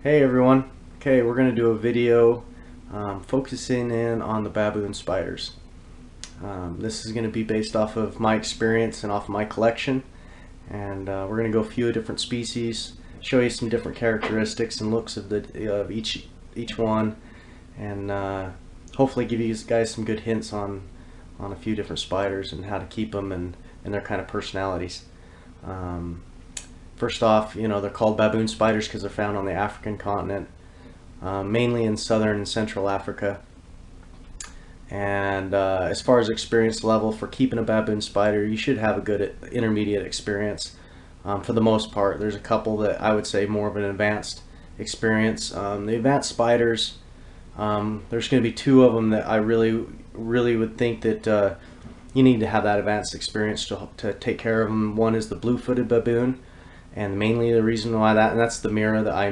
Hey everyone. Okay, we're going to do a video focusing in on the baboon spiders. This is going to be based off of my experience and off of my collection, and we're going to go a few different species, show you some different characteristics and looks of each one, and hopefully give you guys some good hints on a few different spiders and how to keep them and their kind of personalities. First off, they're called baboon spiders because they're found on the African continent, mainly in southern and central Africa. And as far as experience level for keeping a baboon spider, you should have a good intermediate experience. For the most part, there's a couple that I would say more of an advanced experience. The advanced spiders, there's going to be two of them that I really would think that you need to have that advanced experience to take care of them. One is the blue-footed baboon, and mainly the reason why that's the mira, the eye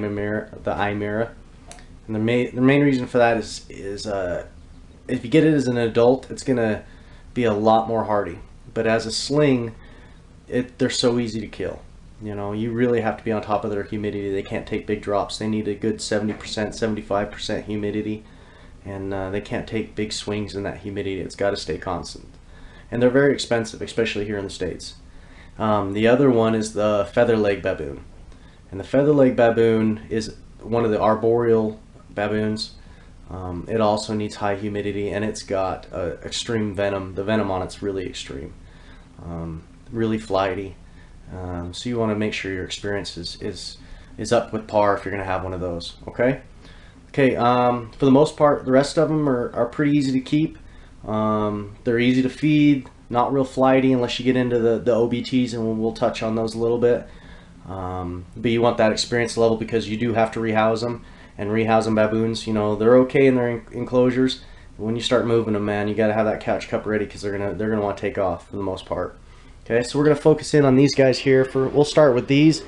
mira. And the main reason for that is if you get it as an adult, it's gonna be a lot more hardy. But as a sling, they're so easy to kill. You really have to be on top of their humidity. They can't take big drops. They need a good 70%, 75% humidity, and they can't take big swings in that humidity. It's got to stay constant. And they're very expensive, especially here in the States. The other one is the feather-leg baboon. And the feather-leg baboon is one of the arboreal baboons. It also needs high humidity, and it's got extreme venom. The venom on it's really extreme, really flighty. So you want to make sure your experience is up with par if you're going to have one of those. Okay. For the most part, the rest of them are pretty easy to keep. They're easy to feed, not real flighty unless you get into the OBTs, and we'll touch on those a little bit. But you want that experience level because you do have to rehouse them. And rehousing baboons, they're okay in their enclosures. But when you start moving them, man, you got to have that couch cup ready because they're gonna want to take off for the most part. Okay, so we're gonna focus in on these guys here. We'll start with these.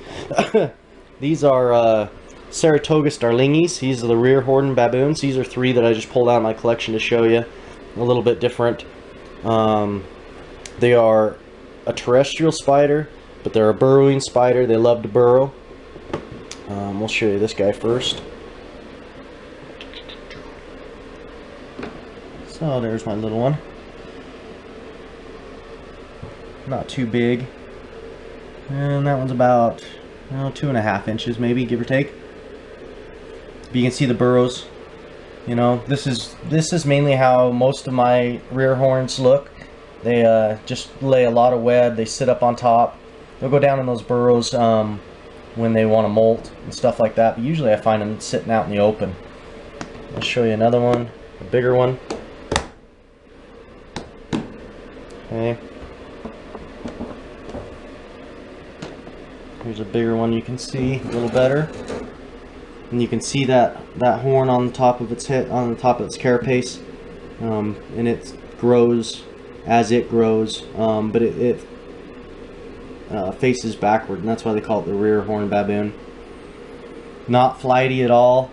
These are Saratoga starlingis. These are the rear horn baboons. These are three that I just pulled out of my collection to show you. A little bit different. They are a terrestrial spider, but they're a burrowing spider. They love to burrow. We'll show you this guy first. So there's my little one. Not too big. And that one's about 2.5 inches maybe, give or take. But you can see the burrows. This is mainly how most of my rear horns look. They just lay a lot of web. They sit up on top. They'll go down in those burrows when they want to molt and stuff like that. But usually I find them sitting out in the open. I'll show you another one, a bigger one. Okay. Here's a bigger one you can see a little better. And you can see that horn on the top of its head, on the top of its carapace, and it grows as it grows, but it faces backward, and that's why they call it the rear horn baboon. Not flighty at all.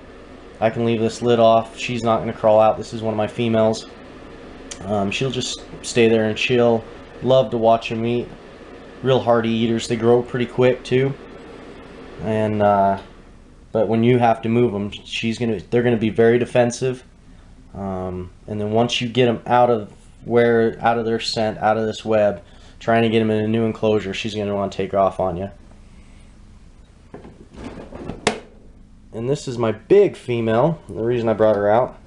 I can leave this lid off. She's not going to crawl out. This is one of my females. She'll just stay there and chill. Love to watch them eat. Real hardy eaters. They grow pretty quick too, and but when you have to move them, they're gonna be very defensive. And then once you get them out of their scent, out of this web, trying to get them in a new enclosure, she's gonna want to take off on you. And this is my big female. The reason I brought her out.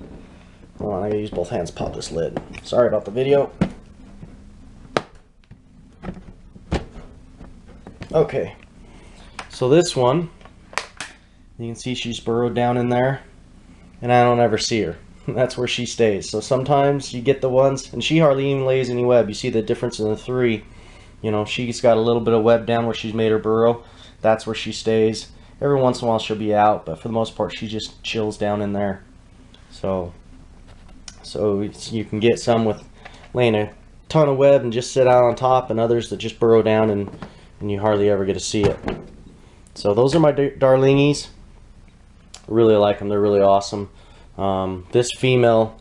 Hold on, I gotta use both hands to pop this lid. Sorry about the video. Okay, so this one, you can see she's burrowed down in there, and I don't ever see her. That's where she stays. So sometimes you get the ones, and she hardly even lays any web. You see the difference in the three. She's got a little bit of web down where she's made her burrow. That's where she stays. Every once in a while she'll be out, but for the most part she just chills down in there. So you can get some with laying a ton of web and just sit out on top, and others that just burrow down and you hardly ever get to see it. So those are my darlingis. Really like them. They're really awesome. This female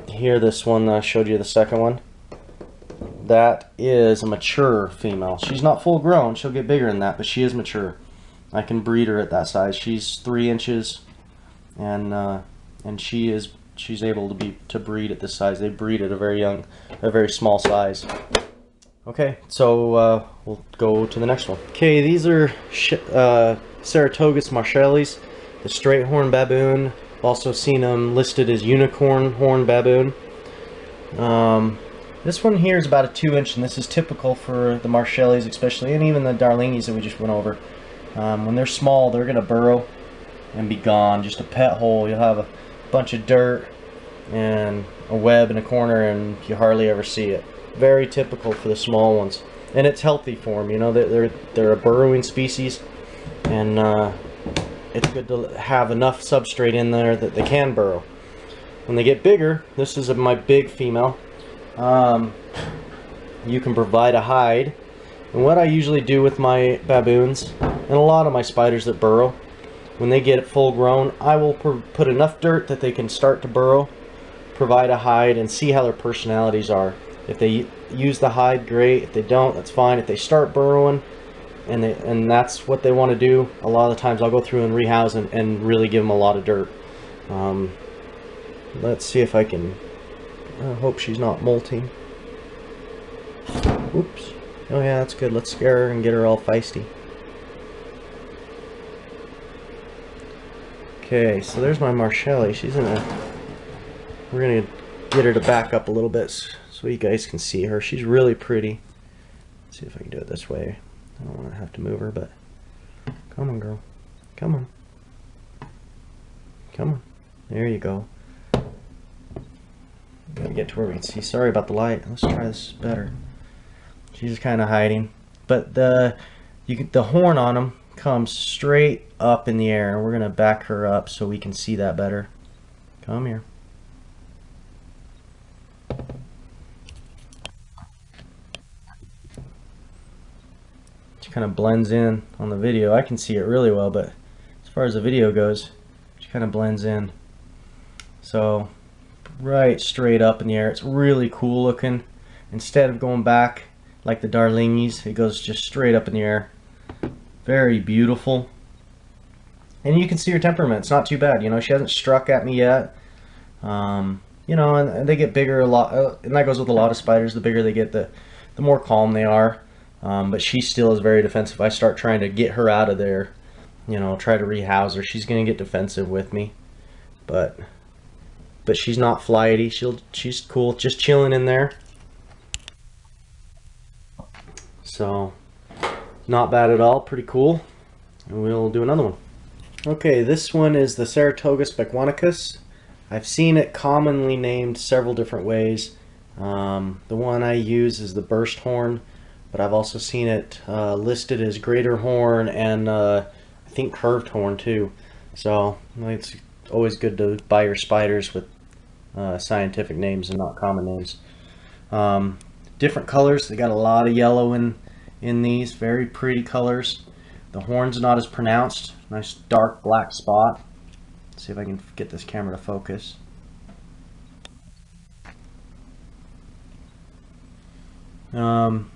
here, this one I showed you, the second one, that is a mature female. She's not full grown. She'll get bigger than that, but she is mature. I can breed her at that size. She's 3 inches, and she's able to breed at this size. They breed at a very small size. Okay, so we'll go to the next one. Okay, these are Saratogus marschallis, the straight horn baboon. I've also seen them listed as unicorn horn baboon. This one here is about a 2-inch, and this is typical for the marschallis especially, and even the darlingis that we just went over. When they're small, they're going to burrow and be gone. Just a pet hole. You'll have a bunch of dirt and a web in a corner, and you hardly ever see it. Very typical for the small ones, and it's healthy for them. You know, they're a burrowing species, and it's good to have enough substrate in there that they can burrow. When they get bigger, this is my big female. You can provide a hide, and what I usually do with my baboons and a lot of my spiders that burrow, when they get full grown, I will put enough dirt that they can start to burrow, provide a hide, and see how their personalities are. If they use the hide, great. If they don't, that's fine. If they start burrowing and that's what they want to do, a lot of the times I'll go through and rehouse and really give them a lot of dirt. Let's see if I can. I hope she's not molting. Oops. Oh yeah, that's good. Let's scare her and get her all feisty. Okay, so there's my marschalli. We're gonna get her to back up a little bit so you guys can see her. She's really pretty. Let's see if I can do it this way. I don't want to have to move her, but come on, girl. Come on. Come on. There you go. Gotta get to where we can see. Sorry about the light. Let's try this better. She's kind of hiding, but the horn on them comes straight up in the air, and we're gonna back her up so we can see that better. Come here. She kind of blends in on the video. I can see it really well, but as far as the video goes, she kind of blends in. So right straight up in the air. It's really cool looking. Instead of going back like the darlingis, it goes just straight up in the air. Very beautiful. And you can see her temperament. It's not too bad. You know, she hasn't struck at me yet. You know, and they get bigger a lot, and that goes with a lot of spiders. The bigger they get, the more calm they are. But she still is very defensive. I start trying to get her out of there, you know, try to rehouse her. She's going to get defensive with me. But she's not flighty. She's cool, just chilling in there. So not bad at all, pretty cool. And we'll do another one. Okay, this one is the Saratogus bechuanicus. I've seen it commonly named several different ways. The one I use is the burst horn, but I've also seen it listed as greater horn and I think curved horn too. So it's always good to buy your spiders with scientific names and not common names. Different colors. They got a lot of yellow in these. Very pretty colors. The horn's not as pronounced. Nice dark black spot. Let's see if I can get this camera to focus.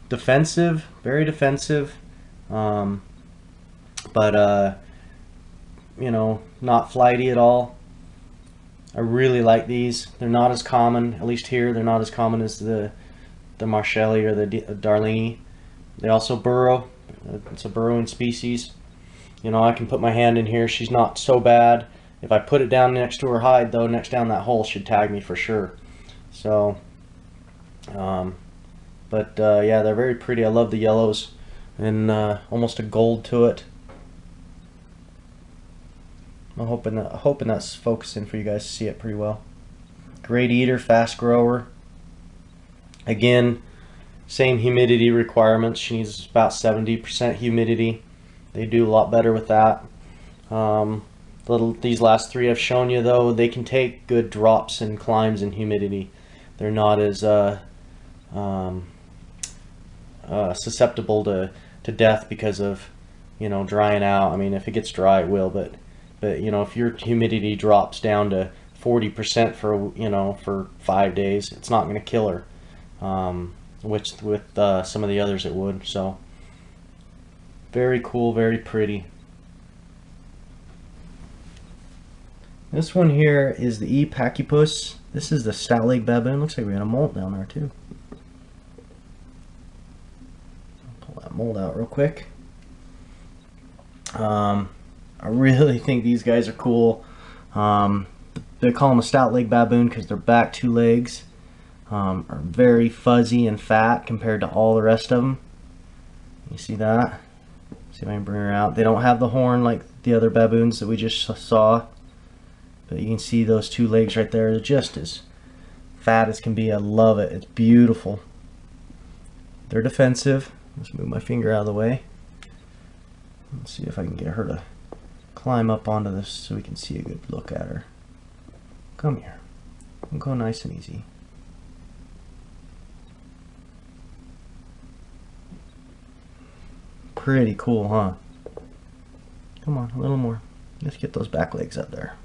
Defensive, very defensive, but you know, not flighty at all. I really like these. They're not as common, at least here. They're not as common as the marschalli or the darlingi. They also burrow. It's a burrowing species. You know, I can put my hand in here. She's not so bad. If I put it down next to her hide, though, next down that hole should tag me for sure. So, yeah, they're very pretty. I love the yellows and almost a gold to it. I'm hoping that's focusing for you guys to see it pretty well. Great eater, fast grower. Again, same humidity requirements. She needs about 70% humidity. They do a lot better with that. These last three I've shown you, though, they can take good drops and climbs in humidity. They're not as susceptible to death because of, you know, drying out. I mean, if it gets dry, it will, but you know, if your humidity drops down to 40% for, you know, for 5 days, it's not going to kill her, which with some of the others it would. So very cool, very pretty. This one here is the E. pachypus. This is the stout leg baboon. Looks like we got a molt down there too. Pull that mold out real quick. I really think these guys are cool. They call them a stout leg baboon because their back two legs are very fuzzy and fat compared to all the rest of them. You see that? See if I can bring her out. They don't have the horn like the other baboons that we just saw, but you can see those two legs right there. They're just as fat as can be. I love it. It's beautiful. They're defensive. Let's move my finger out of the way. Let's see if I can get her to climb up onto this so we can see a good look at her. Come here. We'll go nice and easy. Pretty cool, huh? Come on, a little more. Let's get those back legs up there.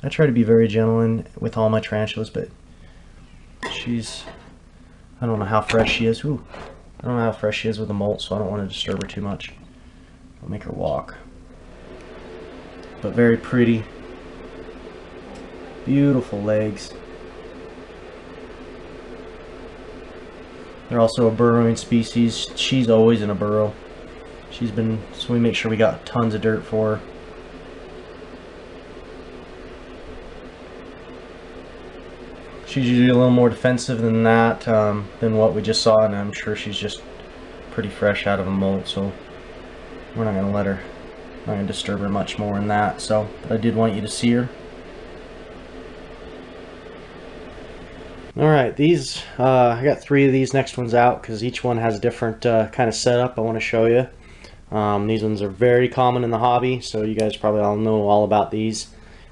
I try to be very gentle with all my tarantulas, but she's, I don't know how fresh she is. Ooh, I don't know how fresh she is with the molt, so I don't want to disturb her too much. I'll make her walk. But very pretty. Beautiful legs. They're also a burrowing species. She's always in a burrow. She's been, so we make sure we got tons of dirt for her. She's usually a little more defensive than that, than what we just saw, and I'm sure she's just pretty fresh out of a molt, so we're not gonna let her, not gonna disturb her much more than that. So, but I did want you to see her. Alright, these, I got 3 of these next ones out because each one has a different kind of setup I want to show you. These ones are very common in the hobby, so you guys probably all know all about these.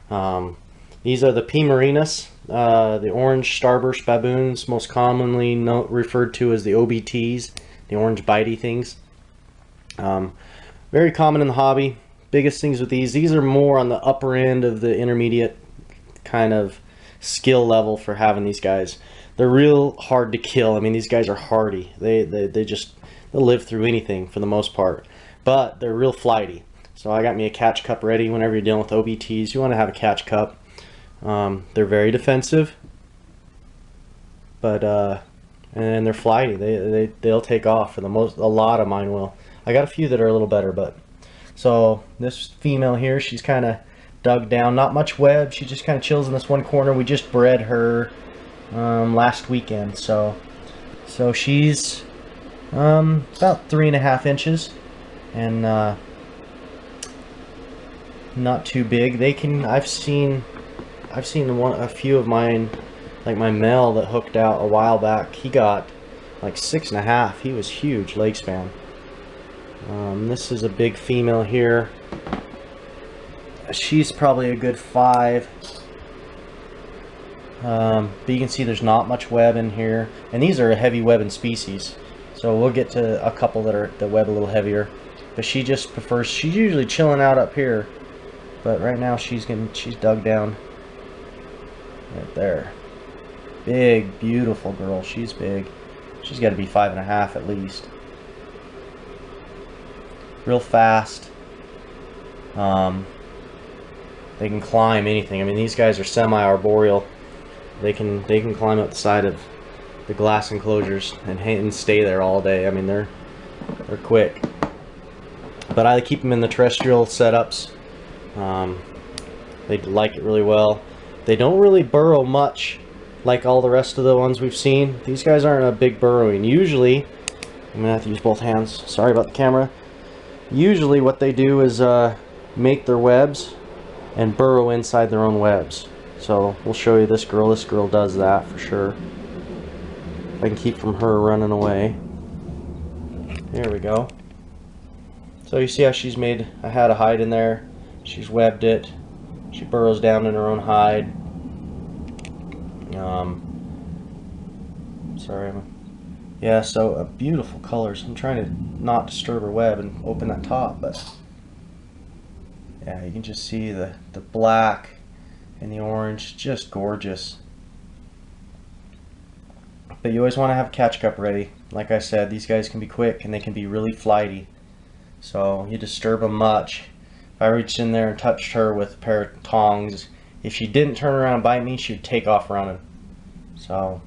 These are the P. marinus, the orange starburst baboons, most commonly referred to as the OBTs, the orange bitey things. Very common in the hobby. Biggest things with these are more on the upper end of the intermediate kind of skill level for having these guys. They're real hard to kill. I mean, these guys are hardy. They'll live through anything for the most part, but they're real flighty. So I got me a catch cup ready. Whenever you're dealing with OBTs, you want to have a catch cup. They're very defensive, but and they're flighty. They'll take off for the most. A lot of mine will. I got a few that are a little better, but so this female here, she's kind of dug down, not much web. She just kind of chills in this one corner. We just bred her last weekend, so she's about 3.5 inches and not too big. They can, I've seen a few of mine, like my male that hooked out a while back, he got like 6.5. He was huge leg span. This is a big female here. She's probably a good 5. But you can see there's not much web in here, and these are a heavy webbing species, so we'll get to a couple that web a little heavier. But she just prefers, she's usually chilling out up here, but right now she's dug down right there. Big, beautiful girl. She's big. She's got to be 5.5 at least. Real fast. They can climb anything. I mean, these guys are semi-arboreal. They can climb up the side of the glass enclosures and stay there all day. I mean, they're quick. But I keep them in the terrestrial setups. They like it really well. They don't really burrow much like all the rest of the ones we've seen. These guys aren't a big burrowing. Usually, I'm gonna have to use both hands. Sorry about the camera. Usually, what they do is make their webs and burrow inside their own webs. So we'll show you this girl. This girl does that for sure. If I can keep from her running away. There we go. So you see how she's made, I had a hide in there. She's webbed it. She burrows down in her own hide. Sorry. Yeah, so beautiful colors. I'm trying to not disturb her web and open that top, but yeah, you can just see the black and the orange, just gorgeous. But you always want to have a catch cup ready. Like I said, these guys can be quick and they can be really flighty. So you disturb them much, If I reached in there and touched her with a pair of tongs, if she didn't turn around and bite me, she would take off running. So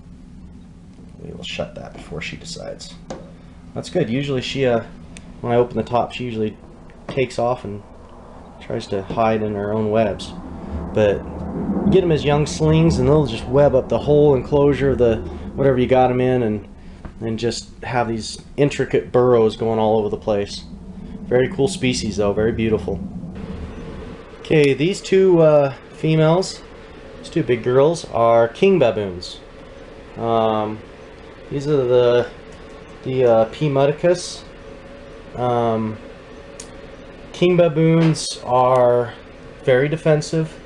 we will shut that before she decides. That's good. Usually she, when I open the top, she usually takes off and tries to hide in her own webs. But get them as young slings and they'll just web up the whole enclosure of the whatever you got them in, and just have these intricate burrows going all over the place. Very cool species though, very beautiful. Okay, these two females, these two big girls, are king baboons. These are the P. mudicus. King baboons are very defensive.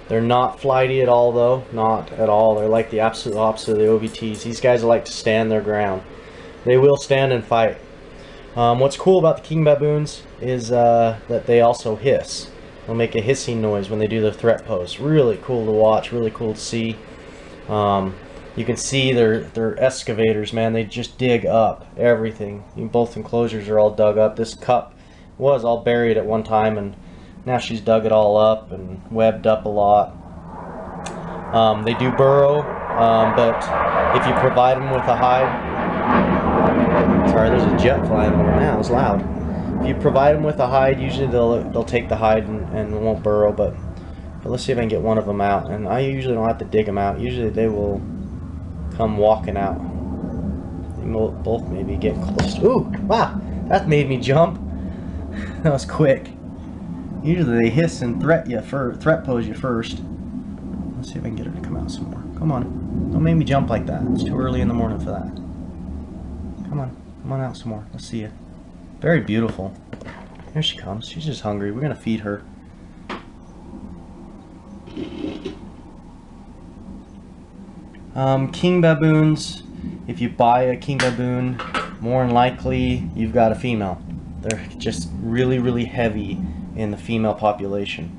They're not flighty at all though, not at all. They're like the absolute opposite of the OVTs. These guys like to stand their ground. They will stand and fight. What's cool about the king baboons is that they also hiss. They'll make a hissing noise when they do their threat pose. Really cool to watch, really cool to see. You can see they're excavators, man. They just dig up everything. Both enclosures are all dug up. This cup was all buried at one time, and now she's dug it all up and webbed up a lot. They do burrow, but if you provide them with a hide, sorry, there's a jet flying over now. It's loud. If you provide them with a hide, usually they'll take the hide and won't burrow. But let's see if I can get one of them out. And I usually don't have to dig them out. Usually they will come walking out. They both maybe get close. Ooh, wow, that made me jump. That was quick. Usually they hiss and threat pose you first. Let's see if I can get her to come out some more. Come on, don't make me jump like that. It's too early in the morning for that. Come on out some more. Let's see you. Very beautiful. Here she comes. She's just hungry. We're gonna feed her. King baboons. If you buy a king baboon, more than likely you've got a female. They're just really heavy in the female population.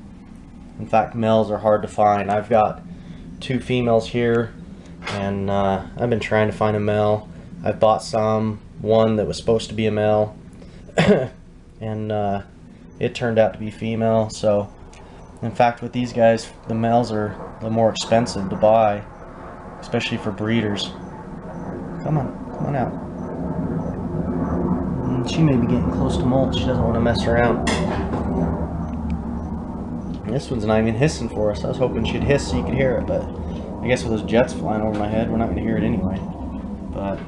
In fact, males are hard to find. I've got two females here, and I've been trying to find a male. I've bought one that was supposed to be a male, and it turned out to be female. So, in fact, with these guys, the males are the more expensive to buy, especially for breeders. Come on out. She may be getting close to molt. She doesn't want to mess around. This one's not even hissing for us. I was hoping she'd hiss so you could hear it, but I guess with those jets flying over my head, we're not going to hear it anyway. But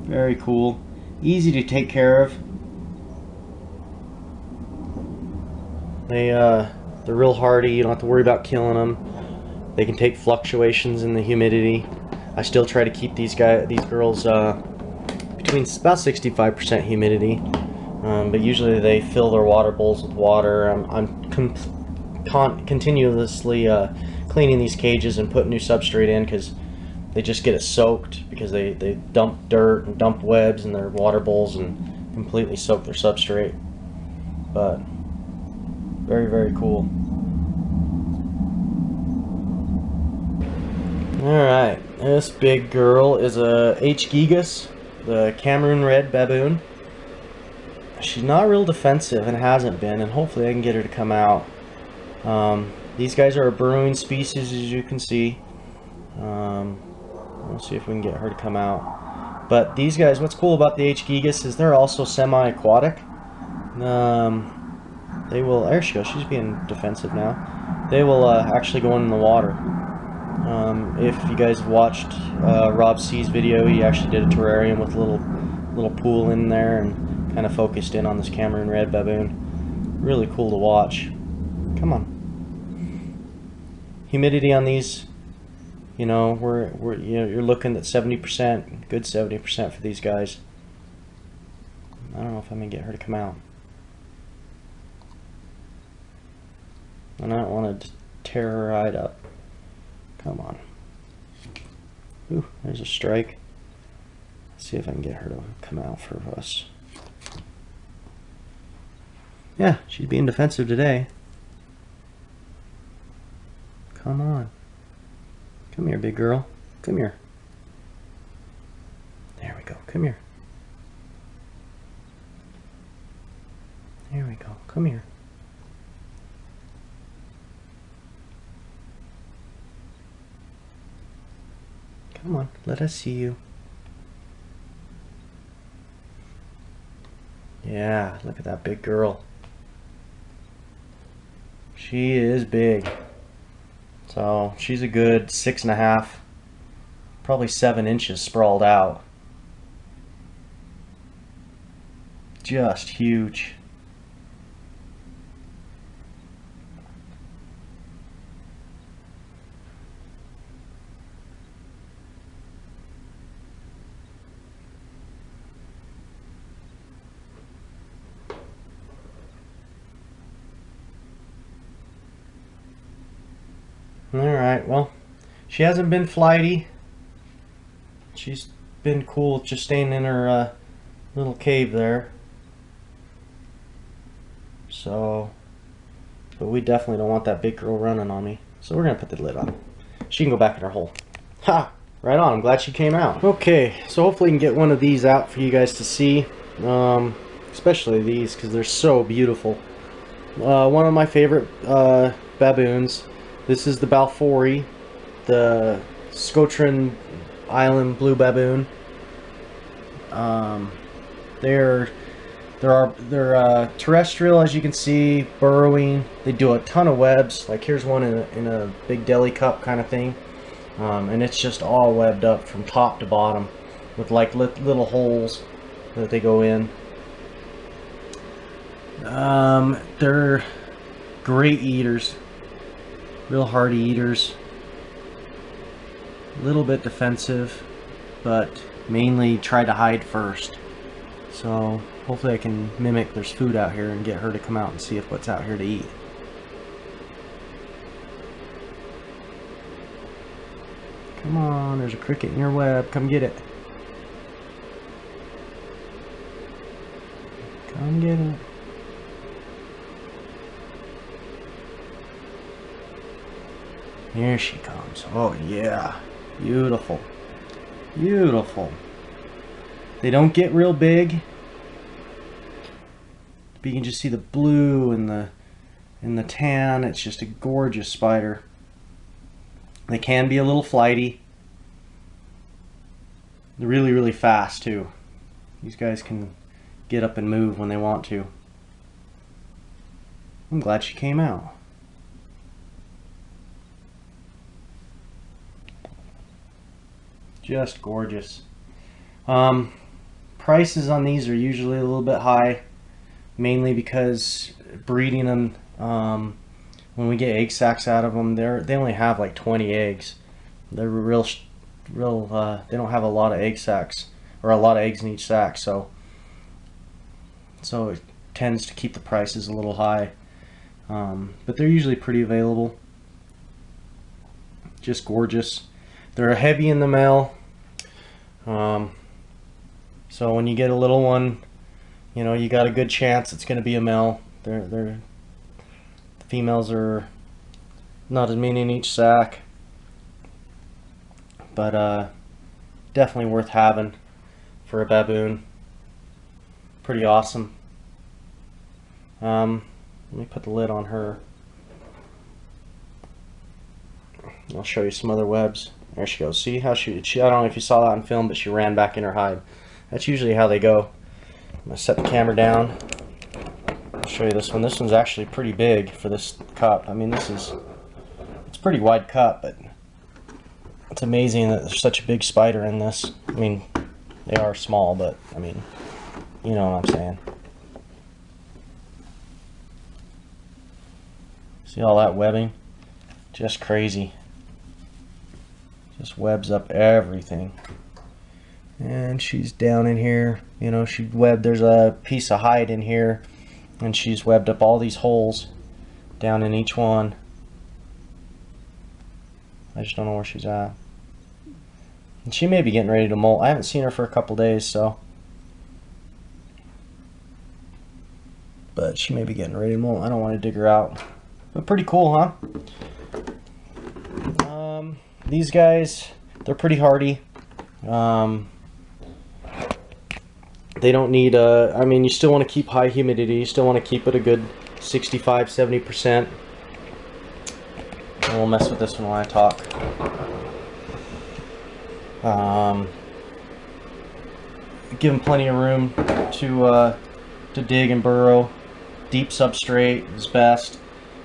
very cool. Easy to take care of. They're real hardy. You don't have to worry about killing them. They can take fluctuations in the humidity. I still try to keep these girls between about 65% humidity, but usually they fill their water bowls with water. I'm continuously cleaning these cages and putting new substrate in, because they just get it soaked, because they dump dirt and dump webs in their water bowls and completely soak their substrate. But very cool. Alright, this big girl is a H. gigas, the Cameroon red baboon. She's not real defensive and hasn't been, and hopefully I can get her to come out. These guys are a burrowing species, as you can see. We'll see if we can get her to come out. But these guys, what's cool about the H. gigas is they're also semi-aquatic. They will, there she goes, she's being defensive now. They will actually go in the water. If you guys watched Rob C's video, he actually did a terrarium with a little pool in there and kind of focused in on this Cameroon red baboon. Really cool to watch. Come on. Humidity on these, you know, you're looking at 70%, good 70% for these guys. I don't know if I'm gonna get her to come out, and I don't want to tear her hide up. Come on. Ooh, there's a strike. Let's see if I can get her to come out for us. Yeah, she's being defensive today. Come on. Come here, big girl. Come here. There we go. Come here. There we go. Come here. Come on, let us see you. Yeah, look at that big girl. She is big. So she's a good 6.5, probably 7 inches sprawled out. Just huge. Alright, well, she hasn't been flighty. She's been cool just staying in her little cave there. So, but we definitely don't want that big girl running on me. So we're going to put the lid on. She can go back in her hole. Ha! Right on, I'm glad she came out. Okay, so hopefully we can get one of these out for you guys to see. Especially these, because they're so beautiful. One of my favorite baboons. This is the Balfouri, the Scotran Island blue baboon. They're terrestrial, as you can see, burrowing. They do a ton of webs. Like here's one in a big deli cup kind of thing, and it's just all webbed up from top to bottom, with like little holes that they go in. They're great eaters. Real hardy eaters. A little bit defensive, but mainly try to hide first. So hopefully I can mimic there's food out here and get her to come out and see if what's out here to eat. Come on, there's a cricket in your web. Come get it. Come get it. Here she comes. Oh yeah. Beautiful. Beautiful. They don't get real big. But you can just see the blue and the tan. It's just a gorgeous spider. They can be a little flighty. They're really, really fast too. These guys can get up and move when they want to. I'm glad she came out. Just gorgeous. Prices on these are usually a little bit high, mainly because breeding them, when we get egg sacs out of them, they only have like 20 eggs. They're real they don't have a lot of egg sacs, or a lot of eggs in each sac, so it tends to keep the prices a little high. But they're usually pretty available. Just gorgeous. They're heavy in the male. So when you get a little one, you know, you got a good chance it's going to be a male. The females are not as many in each sac, but definitely worth having for a baboon. Pretty awesome. Let me put the lid on her. I'll show you some other webs. There she goes. See how she I don't know if you saw that on film, but she ran back in her hide. That's usually how they go. I'm going to set the camera down. I'll show you this one. This one's actually pretty big for this cup. I mean, it's a pretty wide cup, but it's amazing that there's such a big spider in this. I mean, they are small, but I mean, you know what I'm saying. See all that webbing? Just crazy. Just webs up everything. And she's down in here, you know, she webbed, there's a piece of hide in here, and she's webbed up all these holes down in each one. I just don't know where she's at. And she may be getting ready to molt. I haven't seen her for a couple days, so. But she may be getting ready to molt. I don't want to dig her out. But pretty cool, huh? These guys, they're pretty hardy. They don't need I mean, you still want to keep high humidity. You still want to keep it a good 65-70%. And we'll mess with this one while I talk. Give them plenty of room to dig and burrow. Deep substrate is best.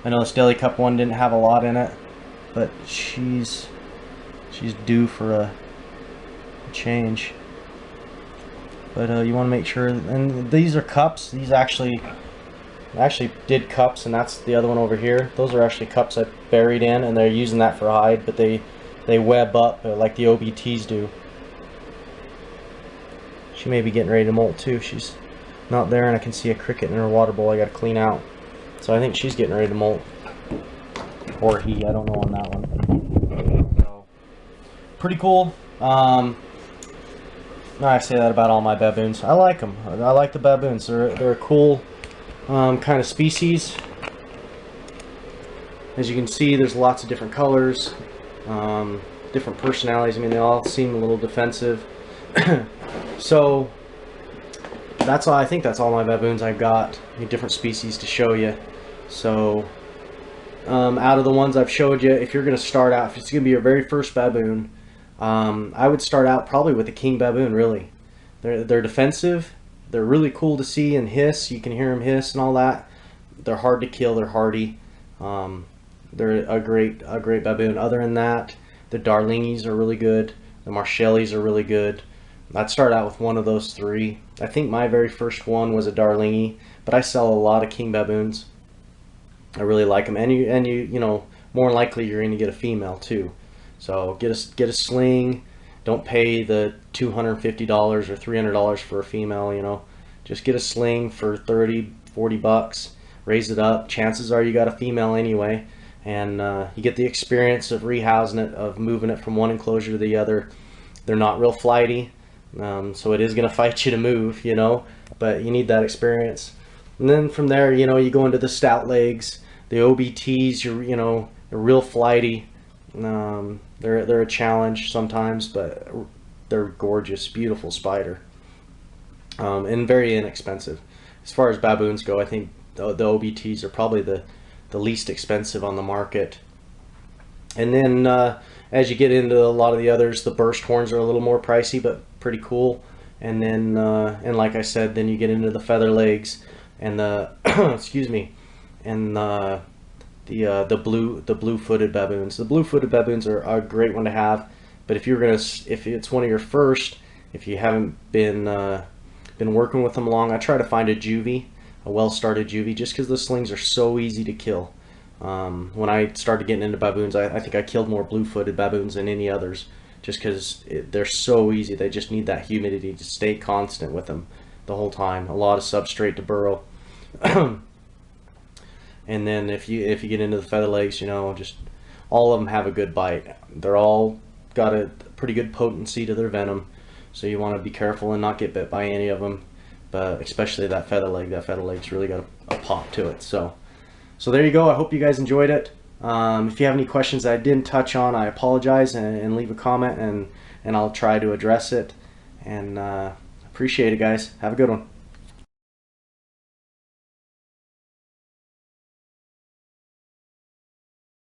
I know this Deli Cup one didn't have a lot in it, but she's due for a change. But you want to make sure, and these are cups. These actually did cups, and that's the other one over here. Those are actually cups I buried in, and they're using that for hide, but they web up like the OBTs do. She may be getting ready to molt too. She's not there, and I can see a cricket in her water bowl I got to clean out. So I think she's getting ready to molt, or he. I don't know on that one. So pretty cool. I say that about all my baboons. I like them. I like the baboons. They're a cool kind of species. As you can see, there's lots of different colors, different personalities. I mean, they all seem a little defensive. So that's all. I think that's all my baboons I've got. Different species to show you. So out of the ones I've showed you, if you're going to start out, if it's going to be your very first baboon, I would start out probably with a king baboon. Really, they're defensive. They're really cool to see and hiss. You can hear them hiss and all that. They're hard to kill. They're hardy. They're a great baboon. Other than that, the Darlingis are really good. The Marshallies are really good. I'd start out with one of those three. I think my very first one was a Darlingi, but I sell a lot of king baboons. I really like them, and you know, more than likely you're going to get a female too. So get a sling. Don't pay the $250 or $300 for a female. You know, just get a sling for 30, 40 bucks. Raise it up. Chances are you got a female anyway, and you get the experience of rehousing it, of moving it from one enclosure to the other. They're not real flighty, so it is going to fight you to move, you know, but you need that experience. And then from there, you know, you go into the stout legs, the OBTs. You know, they're real flighty. They're a challenge sometimes, but they're gorgeous, beautiful spider, and very inexpensive. As far as baboons go, I think the OBTs are probably the least expensive on the market. And then as you get into a lot of the others, the burst horns are a little more pricey, but pretty cool. And then and like I said, then you get into the feather legs and the excuse me, and the blue-footed baboons. The blue-footed baboons are a great one to have, but if it's one of your first, if you haven't been working with them long, I try to find a juvie, a well-started juvie, just because the slings are so easy to kill. When I started getting into baboons, I think I killed more blue-footed baboons than any others, just because they're so easy. They just need that humidity to stay constant with them the whole time. A lot of substrate to burrow. And then if you get into the feather legs, you know, just all of them have a good bite. They're all got a pretty good potency to their venom, so you want to be careful and not get bit by any of them. But especially that feather leg. That feather leg's really got a pop to it. So there you go. I hope you guys enjoyed it. If you have any questions that I didn't touch on, I apologize, and leave a comment, and I'll try to address it. And appreciate it, guys. Have a good one.